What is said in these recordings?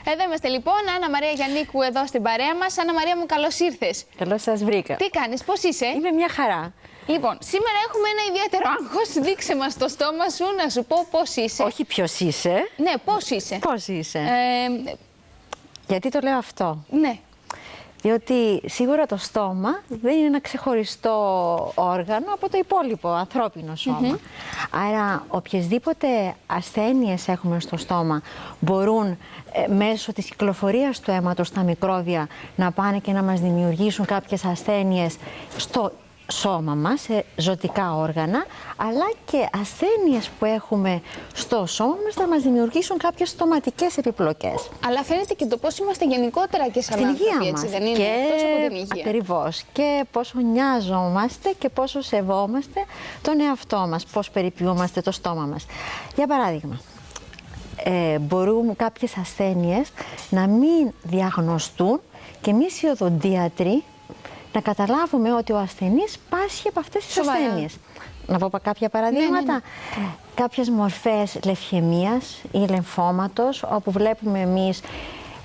Εδώ είμαστε λοιπόν, Άννα Μαρία Γιαννίκου εδώ στην παρέα μας. Άννα Μαρία μου, καλώς ήρθες. Καλώς σας βρήκα. Τι κάνεις, πώς είσαι? Είμαι μια χαρά. Λοιπόν, σήμερα έχουμε ένα ιδιαίτερο άγχος. Δείξε μας το στόμα σου να σου πω πώς είσαι. Όχι ποιος είσαι. Ναι, πώς είσαι. Πώς είσαι. Γιατί το λέω αυτό? Ναι. Διότι σίγουρα το στόμα δεν είναι ένα ξεχωριστό όργανο από το υπόλοιπο ανθρώπινο σώμα. Άρα οποιασδήποτε ασθένειες έχουμε στο στόμα μπορούν μέσω της κυκλοφορίας του αίματος στα μικρόβια να πάνε και να μας δημιουργήσουν κάποιες ασθένειες στο σώμα μας, σε ζωτικά όργανα, αλλά και ασθένειες που έχουμε στο σώμα μας θα μας δημιουργήσουν κάποιες στοματικές επιπλοκές. Αλλά φαίνεται και το πώς είμαστε γενικότερα και σαν στην υγεία άνθρωποι, μας. έτσι δεν είναι? Και Εκτός από την υγεία. ακριβώς. Και πόσο νοιάζομαστε και πόσο σεβόμαστε τον εαυτό μας, πώς περιποιούμαστε το στόμα μας. Για παράδειγμα, μπορούν κάποιες ασθένειες να μην διαγνωστούν και εμείς οι οδοντίατροι να καταλάβουμε ότι ο ασθενής πάσχει από αυτές τις ασθένειες. Να πω κάποια παραδείγματα. Ναι. Κάποιες μορφές λευχαιμίας ή λεμφώματος, όπου βλέπουμε εμείς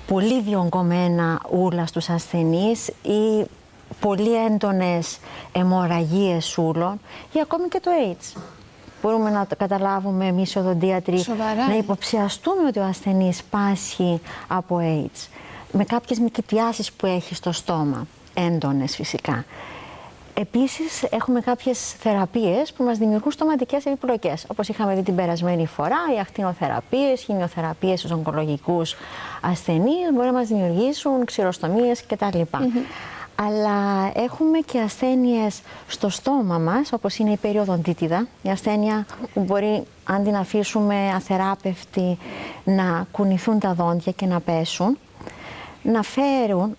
πολύ διωγγωμένα ούλα στους ασθενείς ή πολύ έντονες αιμορραγίες ούλων ή ακόμη και το AIDS. Μπορούμε να το καταλάβουμε εμείς οι οδοντίατροι, να υποψιαστούμε ότι ο ασθενής πάσχει από AIDS. Με κάποιες μικητιάσεις που έχει στο στόμα. Έντονες φυσικά. Επίσης έχουμε κάποιες θεραπείες που μας δημιουργούν στοματικές επιπλοκές. Όπως είχαμε δει την περασμένη φορά, οι ακτινοθεραπείες, χημειοθεραπείες στους ογκολογικούς ασθενείς μπορεί να μας δημιουργήσουν ξηροστομίες κτλ. Αλλά έχουμε και ασθένειες στο στόμα μας, όπως είναι η περιοδοντίτιδα, η ασθένεια που μπορεί, αν την αφήσουμε αθεράπευτη, να κουνηθούν τα δόντια και να πέσουν, να φέρουν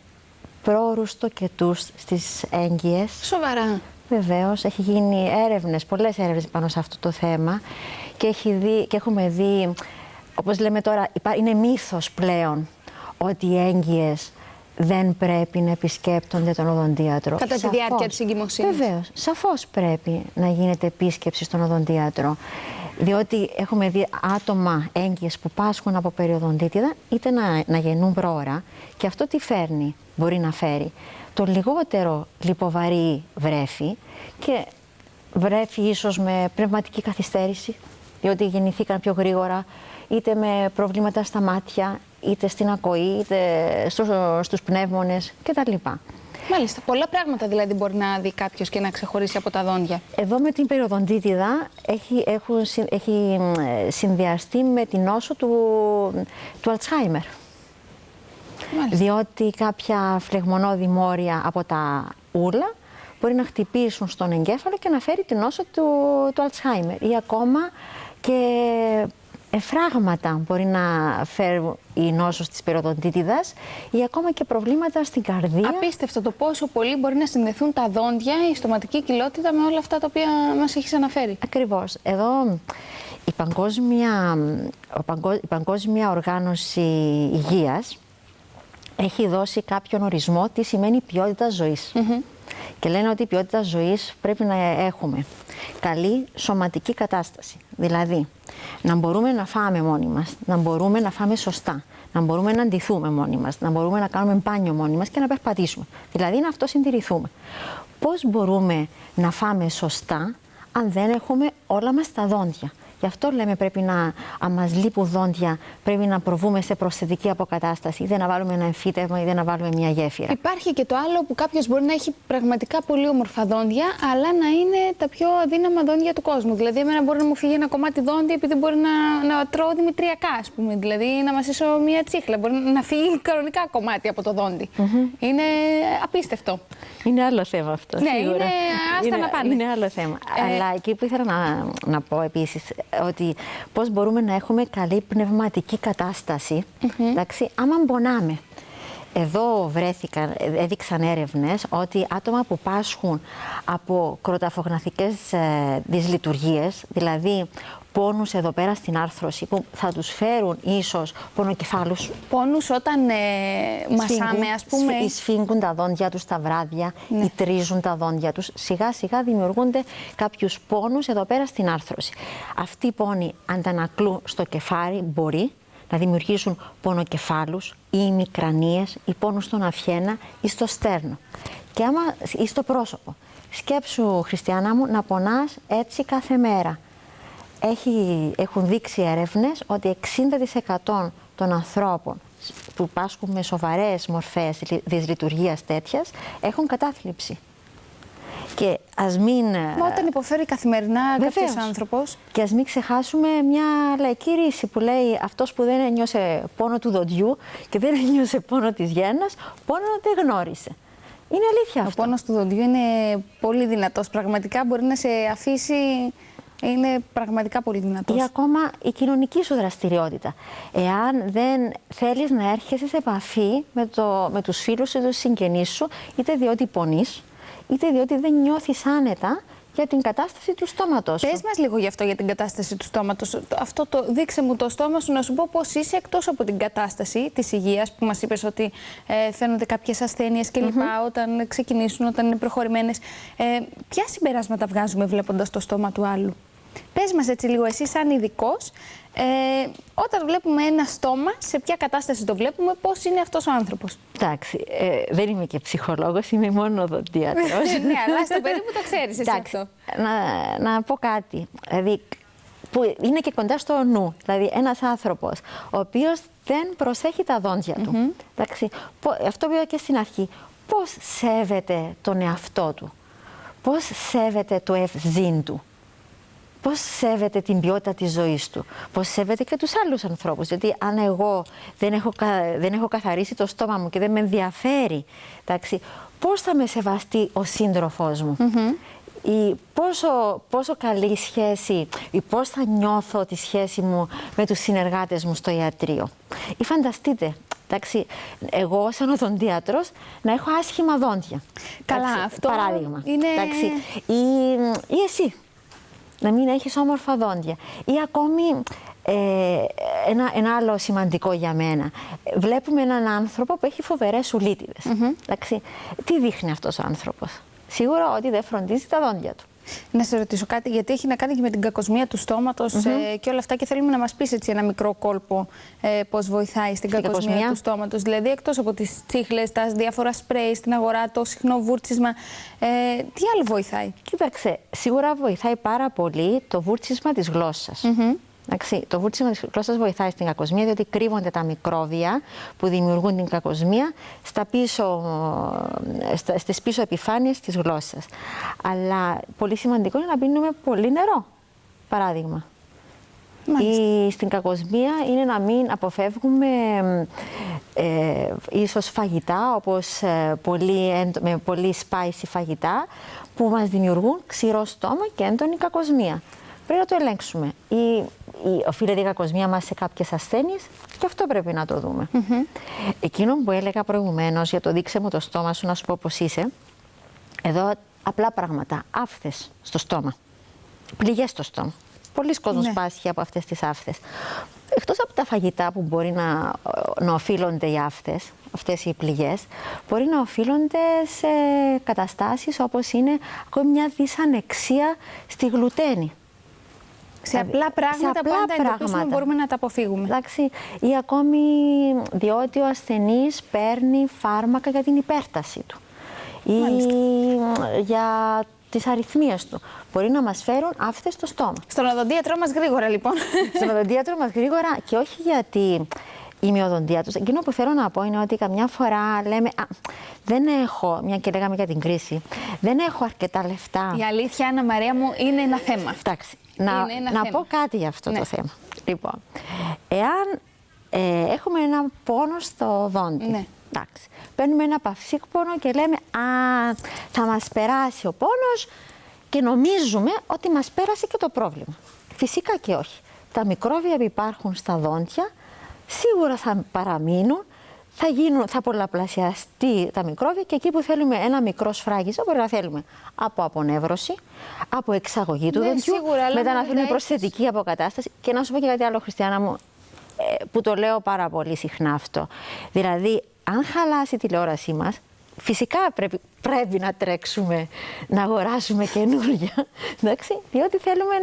πρόωρους τοκετούς στις έγκυες. Σοβαρά. Βεβαίως, έχει γίνει έρευνες, πολλές έρευνες πάνω σε αυτό το θέμα και έχουμε δει, όπως λέμε τώρα, είναι μύθος πλέον ότι οι έγκυες δεν πρέπει να επισκέπτονται τον οδοντίατρο. Κατά τη διάρκεια της εγκυμοσύνης. Βεβαίως, σαφώς πρέπει να γίνεται επίσκεψη στον οδοντίατρο. Διότι έχουμε δει άτομα έγκυες που πάσχουν από περιοδοντίτιδα είτε να γεννούν πρόωρα και αυτό τι φέρνει, μπορεί να φέρει το λιγότερο λιποβαρή βρέφη και βρέφη ίσως με πνευματική καθυστέρηση, διότι γεννηθήκαν πιο γρήγορα, είτε με προβλήματα στα μάτια, είτε στην ακοή, είτε στους πνεύμονες κτλ. Μάλιστα. Πολλά πράγματα δηλαδή μπορεί να δει κάποιος και να ξεχωρίσει από τα δόντια. Εδώ με την περιοδοντίτιδα έχει συνδυαστεί με την νόσο του Αλτσχάιμερ. Διότι κάποια φλεγμονώδη μόρια από τα ούλα μπορεί να χτυπήσουν στον εγκέφαλο και να φέρει την νόσο του Αλτσχάιμερ. Ή ακόμα και εφράγματα μπορεί να φέρουν η νόσος της περιοδοντίτιδας ή ακόμα και προβλήματα στην καρδία. Απίστευτο το πόσο πολύ μπορεί να συνδεθούν τα δόντια, η στοματική κοιλότητα με όλα αυτά τα οποία μας έχεις αναφέρει. Ακριβώς. Εδώ η Παγκόσμια Οργάνωση Υγείας έχει δώσει κάποιον ορισμό τι σημαίνει ποιότητα ζωής. Και λένε ότι η ποιότητα ζωής πρέπει να έχουμε καλή σωματική κατάσταση. Δηλαδή, να μπορούμε να φάμε μόνοι μας, να μπορούμε να φάμε σωστά, να μπορούμε να ντυθούμε μόνοι μας, να μπορούμε να κάνουμε μπάνιο μόνοι μας και να περπατήσουμε. Δηλαδή, να αυτό συντηρηθούμε. Πώς μπορούμε να φάμε σωστά αν δεν έχουμε όλα μας τα δόντια? Γι' αυτό λέμε πρέπει αν μας λείπουν δόντια, πρέπει να προβούμε σε προσθετική αποκατάσταση, είτε να βάλουμε ένα εμφύτευμα, είτε να βάλουμε μια γέφυρα. Υπάρχει και το άλλο που κάποιος μπορεί να έχει πραγματικά πολύ όμορφα δόντια, αλλά να είναι τα πιο αδύναμα δόντια του κόσμου. Δηλαδή, εμένα μπορεί να μου φύγει ένα κομμάτι δόντι επειδή μπορεί να τρώω δημητριακά, ας πούμε. Δηλαδή, να μασίσω μια τσίχλα. Μπορεί να φύγει κανονικά κομμάτι από το δόντι. Είναι απίστευτο. Είναι άλλο θέμα αυτό. Ναι, σίγουρα. άστα να πάνε. Είναι άλλο θέμα. Αλλά εκεί που ήθελα να πω επίσης, ότι πώς μπορούμε να έχουμε καλή πνευματική κατάσταση, εντάξει, άμα πονάμε. Εδώ έδειξαν έρευνες ότι άτομα που πάσχουν από κροταφογναθικές δυσλειτουργίες, δηλαδή πόνους εδώ πέρα στην άρθρωση που θα τους φέρουν ίσως πονοκεφάλους. Πόνους όταν μασάμε, ας πούμε. Ή σφίγγουν τα δόντια τους τα βράδια, ή τρίζουν τα δόντια τους. Σιγά σιγά δημιουργούνται κάποιους πόνους εδώ πέρα στην άρθρωση. Αυτοί οι πόνοι αντανακλούν στο κεφάλι μπορεί να δημιουργήσουν πονοκεφάλους ή ημικρανίες ή πόνους στον αυχένα ή στο στέρνο ή στο πρόσωπο. Σκέψου, Χριστιανά μου, να πονάς έτσι κάθε μέρα. Έχουν δείξει έρευνες ότι 60% των ανθρώπων που πάσχουν με σοβαρές μορφές δυσλειτουργίας τέτοιας έχουν κατάθλιψη. Και ας μην... Μα όταν υποφέρει καθημερινά κάποιος άνθρωπος. Και ας μην ξεχάσουμε μια λαϊκή ρίση που λέει αυτός που δεν ένιωσε πόνο του δοντιού και δεν ένιωσε πόνο της γένας, πόνο δεν γνώρισε. Είναι αλήθεια αυτό. Ο πόνος του δοντιού είναι πολύ δυνατός. Πραγματικά μπορεί να σε αφήσει... Είναι πραγματικά πολύ δυνατός. Ή ακόμα η κοινωνική σου δραστηριότητα. Εάν δεν θέλεις να έρχεσαι σε επαφή με τους φίλους ή τους συγγενείς σου, είτε διότι πονείς, είτε διότι δεν νιώθεις άνετα για την κατάσταση του στόματος σου. Πες μας λίγο γι' αυτό, για την κατάσταση του στόματος. Αυτό δείξε μου το στόμα σου να σου πω πώς είσαι εκτός από την κατάσταση της υγείας που μας είπες ότι φαίνονται κάποιες ασθένειες κλπ. Όταν ξεκινήσουν, όταν είναι προχωρημένες. Ποια συμπεράσματα βγάζουμε βλέποντας το στόμα του άλλου? Πες μας έτσι λίγο εσύ σαν ειδικός, όταν βλέπουμε ένα στόμα, σε ποια κατάσταση το βλέπουμε, πώς είναι αυτός ο άνθρωπος? Εντάξει, δεν είμαι και ψυχολόγος, είμαι μόνο οδοντίατρος. Ναι, αλλά στο περίπου το ξέρεις εσύ αυτό. Να πω κάτι, δηλαδή, που είναι και κοντά στο νου. Δηλαδή, ένας άνθρωπος ο οποίος δεν προσέχει τα δόντια του. Εντάξει, αυτό που είπα και στην αρχή, πώς σέβεται τον εαυτό του, πώς σέβεται το ευζήν του, πώς σέβεται την ποιότητα της ζωής του, πώς σέβεται και τους άλλους ανθρώπους. Γιατί αν εγώ δεν έχω καθαρίσει το στόμα μου και δεν με ενδιαφέρει, εντάξει, πώς θα με σεβαστεί ο σύντροφός μου, ή πόσο καλή σχέση, ή πώς θα νιώθω τη σχέση μου με τους συνεργάτες μου στο ιατρείο. Ή φανταστείτε, εντάξει, εγώ σαν οδοντίατρος να έχω άσχημα δόντια. Καλά, εντάξει, αυτό παράδειγμα. είναι... Εντάξει, ή εσύ. Να μην έχεις όμορφα δόντια. Ή ακόμη ένα άλλο σημαντικό για μένα. Βλέπουμε έναν άνθρωπο που έχει φοβερές σουλίτιδες. Εντάξει, τι δείχνει αυτός ο άνθρωπος? Σίγουρα ότι δεν φροντίζει τα δόντια του. Να σε ρωτήσω κάτι, γιατί έχει να κάνει και με την κακοσμία του στόματος και όλα αυτά, και θέλουμε να μας πεις έτσι ένα μικρό κόλπο πώς βοηθάει στην κακοσμία του στόματος. Δηλαδή, εκτός από τις τσίχλες, τα διάφορα σπρέι στην αγορά, το συχνό βούρτσισμα, τι άλλο βοηθάει? Κοίταξε, σίγουρα βοηθάει πάρα πολύ το βούρτσισμα της γλώσσας. Το βούρτσισμα της γλώσσας βοηθάει στην κακοσμία, διότι κρύβονται τα μικρόβια που δημιουργούν την κακοσμία στις πίσω επιφάνειες της γλώσσας. Αλλά πολύ σημαντικό είναι να πίνουμε πολύ νερό, παράδειγμα. Ή στην κακοσμία είναι να μην αποφεύγουμε ίσως φαγητά, όπως με πολύ spicy φαγητά, που μας δημιουργούν ξηρό στόμα και έντονη κακοσμία. Πρέπει να το ελέγξουμε. Ή οφείλεται η κακοσμία μας σε κάποιες ασθένειες, και αυτό πρέπει να το δούμε. Εκείνο που έλεγα προηγουμένως για το δείξε μου το στόμα σου, να σου πω πώς είσαι. Εδώ απλά πράγματα. Άφθες στο στόμα. Πληγές στο στόμα. Πολλοί κόσμος πάσχει από αυτές τις άφθες. Εκτός από τα φαγητά που μπορεί να οφείλονται οι άφθες, αυτές οι πληγές, μπορεί να οφείλονται σε καταστάσεις όπως είναι ακόμη μια δυσανεξία στη γλουτένη. Σε απλά πράγματα που αν τα εντοπίσουμε μπορούμε να τα αποφύγουμε. Εντάξει, ή ακόμη διότι ο ασθενής παίρνει φάρμακα για την υπέρταση του. Ή για τις αρρυθμίες του. Μπορεί να μας φέρουν άφθες στο στόμα. Στον οδοντίατρό μας γρήγορα, λοιπόν. Στον οδοντίατρό μας γρήγορα, και όχι γιατί είμαι οδοντίατρος. Εκείνο που θέλω να πω είναι ότι καμιά φορά λέμε δεν έχω, μια και λέγαμε για την κρίση, δεν έχω αρκετά λεφτά. Η αλήθεια, Άννα Μαρία μου, είναι ένα θέμα. Εντάξει, να πω κάτι για αυτό το θέμα. Λοιπόν, εάν έχουμε ένα πόνο στο δόντι, εντάξει, παίρνουμε ένα παυσίκπονο και λέμε θα μας περάσει ο πόνος, και νομίζουμε ότι μας πέρασε και το πρόβλημα. Φυσικά και όχι. Τα μικρόβια που υπάρχουν στα δόντια σίγουρα θα παραμείνουν, θα πολλαπλασιαστεί τα μικρόβια, και εκεί που θέλουμε ένα μικρό σφράγισμα μπορεί να θέλουμε από απονεύρωση, από εξαγωγή του δοντιού, μετά να θέλουμε προσθετική αποκατάσταση. Και να σου πω και κάτι άλλο, Χριστιανά μου, που το λέω πάρα πολύ συχνά αυτό. Δηλαδή, αν χαλάσει η τηλεόρασή μας, φυσικά πρέπει να τρέξουμε να αγοράσουμε καινούργια, εντάξει, διότι θέλουμε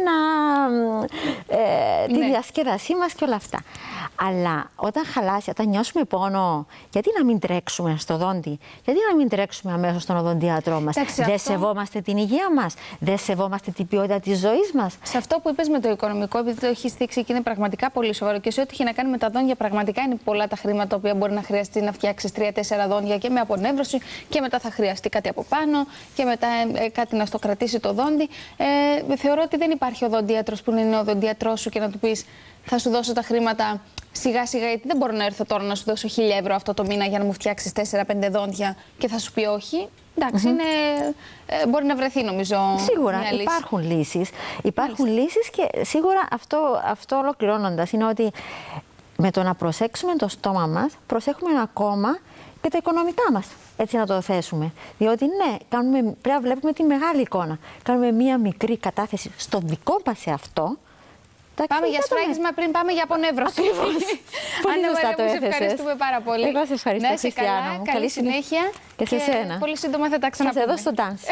τη διασκέδασή μας και όλα αυτά. Αλλά όταν χαλάσει, όταν νιώσουμε πόνο, γιατί να μην τρέξουμε στο δόντι, γιατί να μην τρέξουμε αμέσως στον οδοντίατρό μας? Δεν σεβόμαστε την υγεία μας, δεν σεβόμαστε την ποιότητα της ζωής μας. Σε αυτό που είπες με το οικονομικό, επειδή το έχει στήξει και είναι πραγματικά πολύ σοβαρό και σε ό,τι έχει να κάνει με τα δόντια, πραγματικά είναι πολλά τα χρήματα τα οποία μπορεί να χρειαστεί να φτιάξεις 3-4 δόντια και με απονεύρωση και μετά θα χρειαστεί κάτι από πάνω και μετά κάτι να στο κρατήσει το δόντι. Θεωρώ ότι δεν υπάρχει οδοντίατρος που είναι ο οδοντίατρός σου και να του πεις θα σου δώσω τα χρήματα σιγά σιγά, γιατί δεν μπορώ να έρθω τώρα να σου δώσω 1.000 ευρώ αυτό το μήνα για να μου φτιάξεις 4-5 δόντια και θα σου πει όχι. Εντάξει, μπορεί να βρεθεί νομίζω. Σίγουρα υπάρχουν λύσεις. Υπάρχουν λύσεις και σίγουρα αυτό ολοκληρώνοντας είναι ότι με το να προσέξουμε το στόμα μας, προσέχουμε ακόμα και τα οικονομικά μας. Έτσι να το θέσουμε. Διότι ναι, πρέπει να βλέπουμε τη μεγάλη εικόνα. Κάνουμε μία μικρή κατάθεση στο δικό μας εαυτό. Πάμε για σφράγισμα πριν πάμε για απονεύρωση. Πολύ σωστά το έθεσες. Σε ευχαριστούμε πάρα πολύ. Εγώ σε ευχαριστώ, Χριστιάνα μου. Καλή συνέχεια. Και σε σένα. Πολύ σύντομα θα τα ξαναπούμε. Θα σε δω στο dance.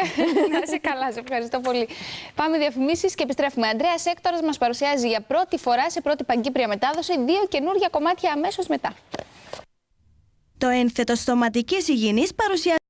Να είσαι καλά, σε ευχαριστώ πολύ. Πάμε διαφημίσεις και επιστρέφουμε. Ανδρέας Έκτορας μας παρουσιάζει για πρώτη φορά σε πρώτη παγκύπρια μετάδοση 2 καινούργια κομμάτια αμέσως μετά. Το ένθετο στοματικής υγιεινής παρουσιάζει